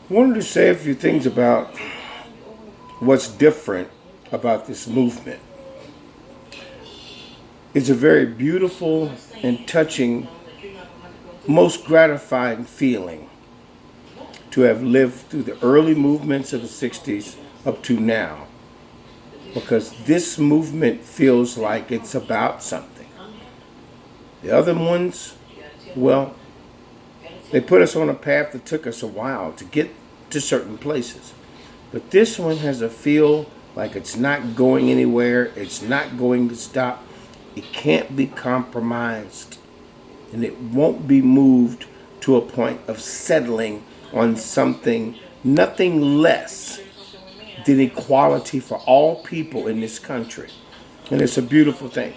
Wanted to say a few things about what's different about this movement. It's a very beautiful and touching, most gratifying feeling to have lived through the early movements of the 60s up to now, because this movement feels like it's about something. The other ones, well, they put us on a path that took us a while to get to certain places. But this one has a feel like it's not going anywhere. It's not going to stop. It can't be compromised. And it won't be moved to a point of settling on something, nothing less than equality for all people in this country. And it's a beautiful thing.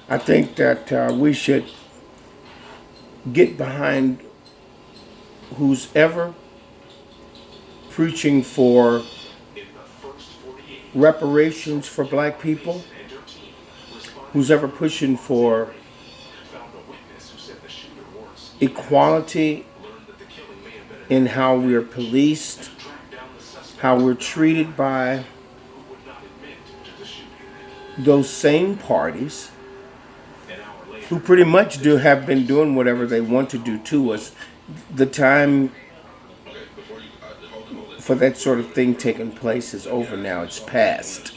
I think that we should get behind who's ever preaching for reparations for black people, who's ever pushing for equality in how we're policed, how we're treated by those same parties who pretty much have been doing whatever they want to do to us. The time for that sort of thing taking place is over now. It's past.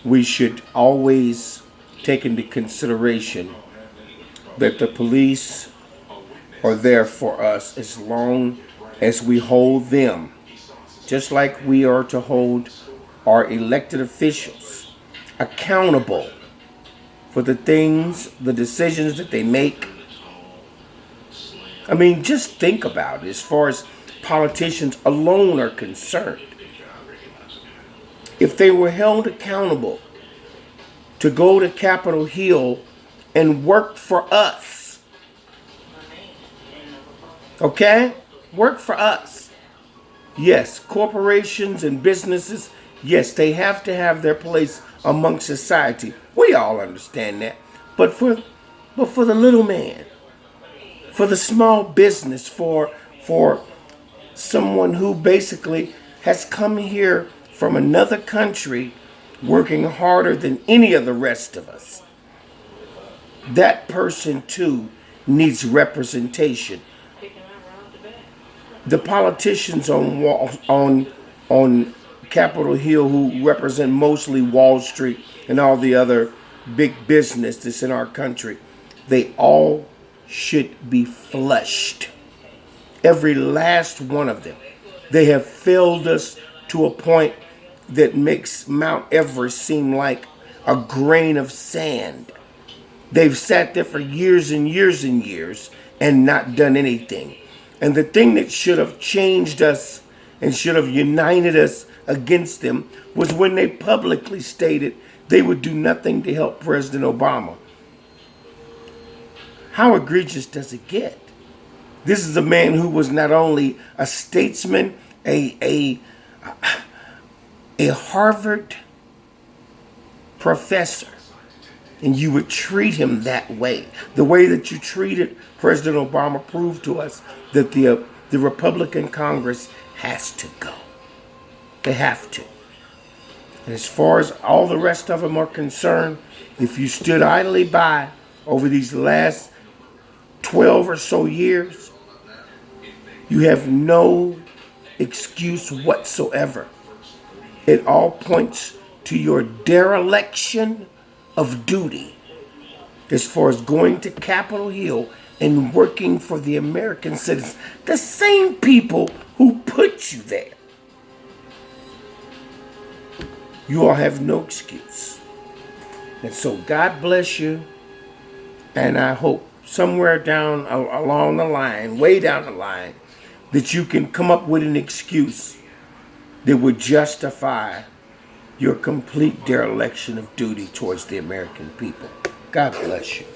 We should always take into consideration that the police are there for us as long as we hold them, just like we are to hold our elected officials accountable for the things, the decisions that they make. I mean, just think about it as far as politicians alone are concerned. If they were held accountable to go to Capitol Hill and work for us, okay? Work for us. Yes, corporations and businesses, yes, they have to have their place among society. We all understand that. But for the little man, for the small business, for someone who basically has come here from another country working harder than any of the rest of us, that person too needs representation. The politicians on Capitol Hill who represent mostly Wall Street and all the other big business that's in our country, they all should be flushed. Every last one of them. They have failed us to a point that makes Mount Everest seem like a grain of sand. They've sat there for years and years and years and not done anything. And the thing that should have changed us and should have united us against them was when they publicly stated they would do nothing to help President Obama. How egregious does it get? This is a man who was not only a statesman, a Harvard professor, and you would treat him that way. The way that you treated President Obama proved to us that the Republican Congress has to go. They have to. And as far as all the rest of them are concerned, if you stood idly by over these last 12 or so years, you have no excuse whatsoever. It all points to your dereliction of duty as far as going to Capitol Hill and working for the American citizens, the same people who put you there. You all have no excuse. And so God bless you, and I hope somewhere down along the line, way down the line, that you can come up with an excuse that would justify your complete dereliction of duty towards the American people. God bless you.